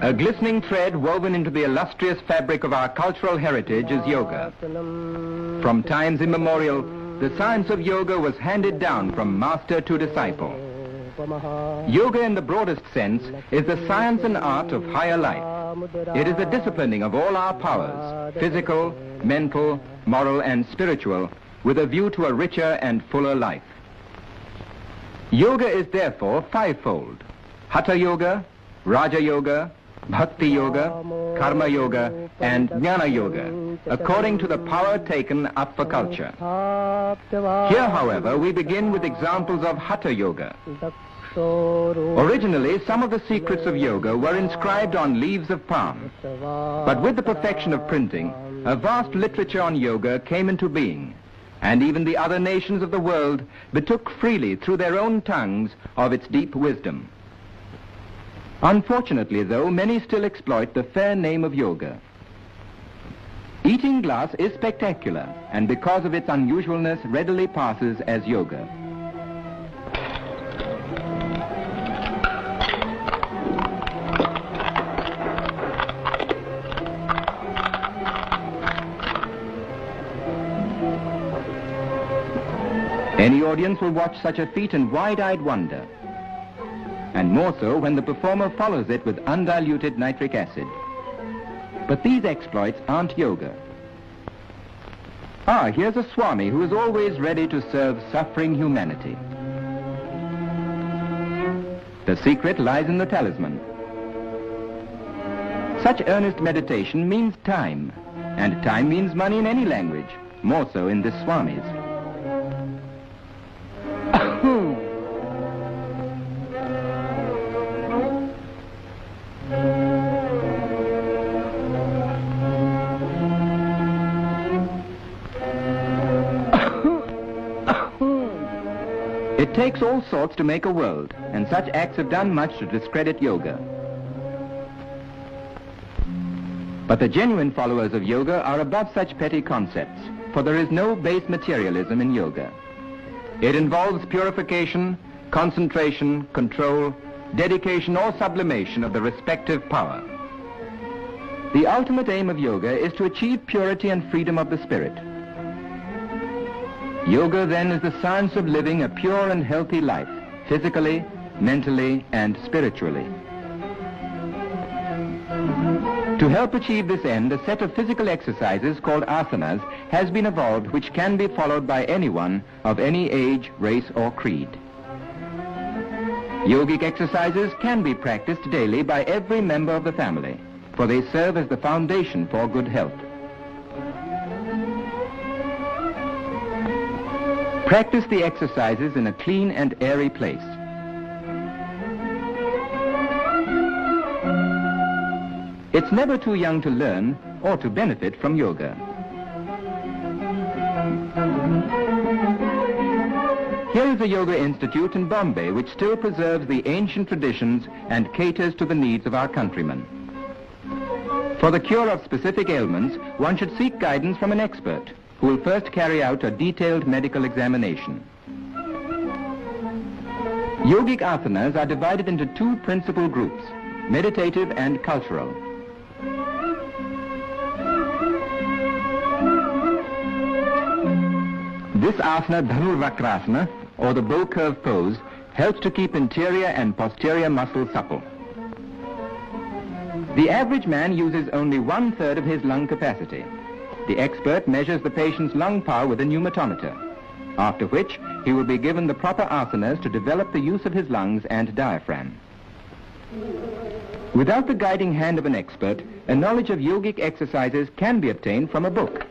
A glistening thread woven into the illustrious fabric of our cultural heritage is yoga. From times immemorial, the science of yoga was handed down from master to disciple. Yoga in the broadest sense is the science and art of higher life. It is the disciplining of all our powers, physical, mental, moral and spiritual, with a view to a richer and fuller life. Yoga is therefore fivefold: Hatha Yoga, Raja Yoga, Bhakti Yoga, Karma Yoga and Jnana Yoga, according to the power taken up for culture. Here, however, we begin with examples of Hatha Yoga. Originally, some of the secrets of yoga were inscribed on leaves of palm. But with the perfection of printing, a vast literature on yoga came into being, and even the other nations of the world betook freely through their own tongues of its deep wisdom. Unfortunately, though, many still exploit the fair name of yoga. Eating glass is spectacular, and because of its unusualness readily passes as yoga. Any audience will watch such a feat in wide-eyed wonder, and more so when the performer follows it with undiluted nitric acid. But these exploits aren't yoga. Here's a Swami who is always ready to serve suffering humanity. The secret lies in the talisman. Such earnest meditation means time, and time means money in any language, more so in this Swami's. It takes all sorts to make a world, and such acts have done much to discredit yoga. But the genuine followers of yoga are above such petty concepts, for there is no base materialism in yoga. It involves purification, concentration, control, dedication or sublimation of the respective power. The ultimate aim of yoga is to achieve purity and freedom of the spirit. Yoga, then, is the science of living a pure and healthy life, physically, mentally, and spiritually. To help achieve this end, a set of physical exercises called asanas has been evolved, which can be followed by anyone of any age, race, or creed. Yogic exercises can be practiced daily by every member of the family, for they serve as the foundation for good health. Practice the exercises in a clean and airy place. It's never too young to learn or to benefit from yoga. Here is a yoga institute in Bombay which still preserves the ancient traditions and caters to the needs of our countrymen. For the cure of specific ailments, one should seek guidance from an expert who will first carry out a detailed medical examination. Yogic asanas are divided into two principal groups, meditative and cultural. This asana, Dhanurvakrasana, or the bow curve pose, helps to keep interior and posterior muscles supple. The average man uses only 1/3 of his lung capacity. The expert measures the patient's lung power with a pneumatometer, after which he will be given the proper asanas to develop the use of his lungs and diaphragm. Without the guiding hand of an expert, a knowledge of yogic exercises can be obtained from a book.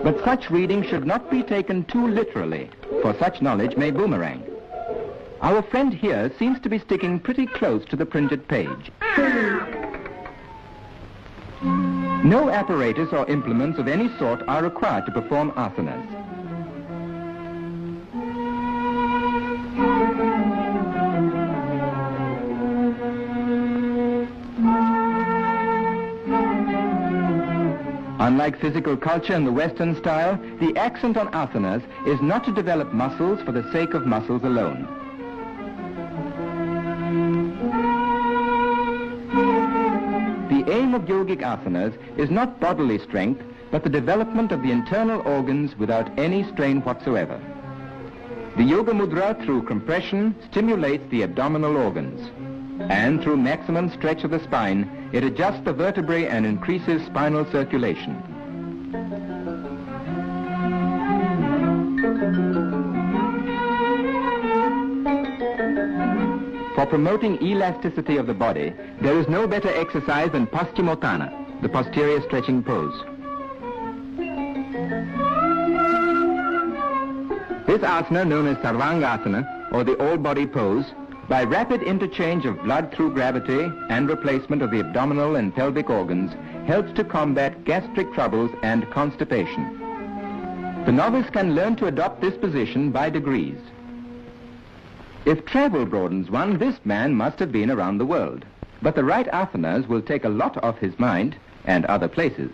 But such reading should not be taken too literally, for such knowledge may boomerang. Our friend here seems to be sticking pretty close to the printed page. No apparatus or implements of any sort are required to perform asanas. Unlike physical culture in the Western style, the accent on asanas is not to develop muscles for the sake of muscles alone. The aim of yogic asanas is not bodily strength, but the development of the internal organs without any strain whatsoever. The yoga mudra, through compression, stimulates the abdominal organs, and through maximum stretch of the spine, it adjusts the vertebrae and increases spinal circulation. For promoting elasticity of the body, there is no better exercise than Paschimotthana, the posterior stretching pose. This asana, known as Sarvangasana, or the all-body pose, by rapid interchange of blood through gravity and replacement of the abdominal and pelvic organs, helps to combat gastric troubles and constipation. The novice can learn to adopt this position by degrees. If travel broadens one, this man must have been around the world. But the right asanas will take a lot off his mind and other places.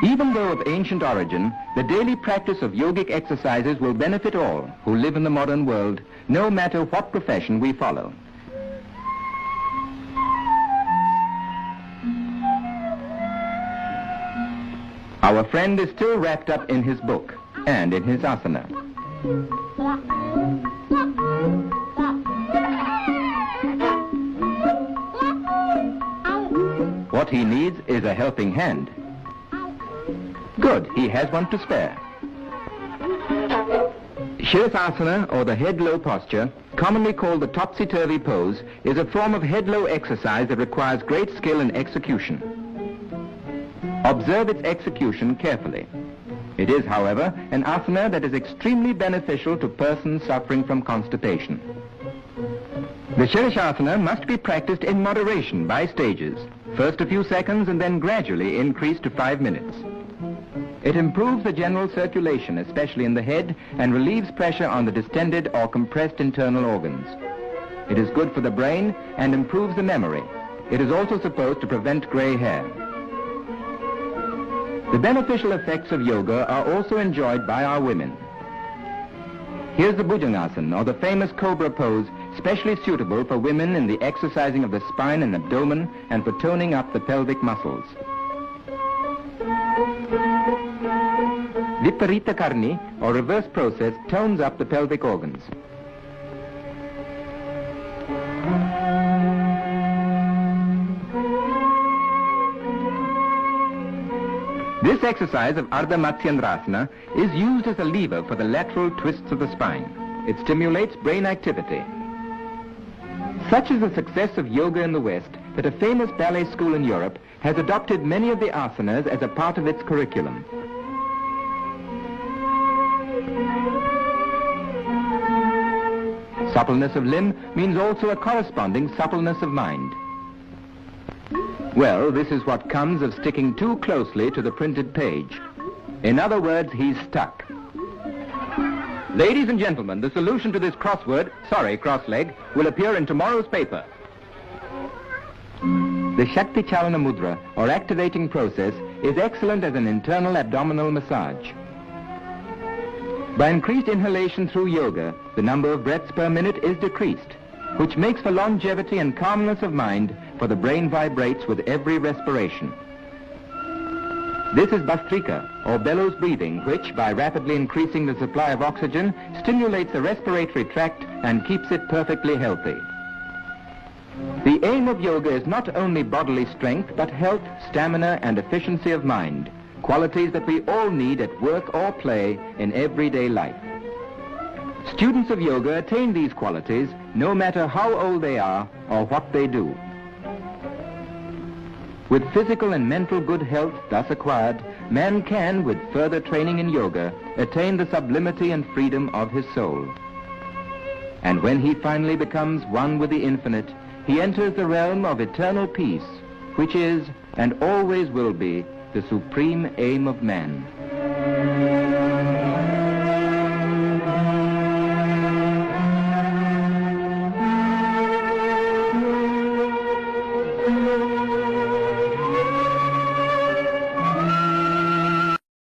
Even though of ancient origin, the daily practice of yogic exercises will benefit all who live in the modern world, no matter what profession we follow. Our friend is still wrapped up in his book and in his asana. What he needs is a helping hand. Good, he has one to spare. Shirsasana, or the head-low posture, commonly called the topsy-turvy pose, is a form of head-low exercise that requires great skill and execution. Observe its execution carefully. It is, however, an asana that is extremely beneficial to persons suffering from constipation. The Shirshasana must be practiced in moderation by stages, first a few seconds and then gradually increased to 5 minutes. It improves the general circulation, especially in the head, and relieves pressure on the distended or compressed internal organs. It is good for the brain and improves the memory. It is also supposed to prevent gray hair. The beneficial effects of yoga are also enjoyed by our women. Here's the Bhujangasana, or the famous cobra pose, specially suitable for women in the exercising of the spine and abdomen and for toning up the pelvic muscles. Viparita Karni, or reverse process, tones up the pelvic organs. This exercise of Ardha Matsyendrasana is used as a lever for the lateral twists of the spine. It stimulates brain activity. Such is the success of yoga in the West that a famous ballet school in Europe has adopted many of the asanas as a part of its curriculum. Suppleness of limb means also a corresponding suppleness of mind. Well, this is what comes of sticking too closely to the printed page. In other words, he's stuck. Ladies and gentlemen, the solution to this crossword, sorry, cross-leg, will appear in tomorrow's paper. The Shakti Chalana Mudra, or activating process, is excellent as an internal abdominal massage. By increased inhalation through yoga, the number of breaths per minute is decreased, which makes for longevity and calmness of mind, for the brain vibrates with every respiration. This is Bhastrika, or bellows breathing, which, by rapidly increasing the supply of oxygen, stimulates the respiratory tract and keeps it perfectly healthy. The aim of yoga is not only bodily strength, but health, stamina, and efficiency of mind, qualities that we all need at work or play in everyday life. Students of yoga attain these qualities no matter how old they are or what they do. With physical and mental good health thus acquired, man can, with further training in yoga, attain the sublimity and freedom of his soul. And when he finally becomes one with the infinite, he enters the realm of eternal peace, which is, and always will be, the supreme aim of man.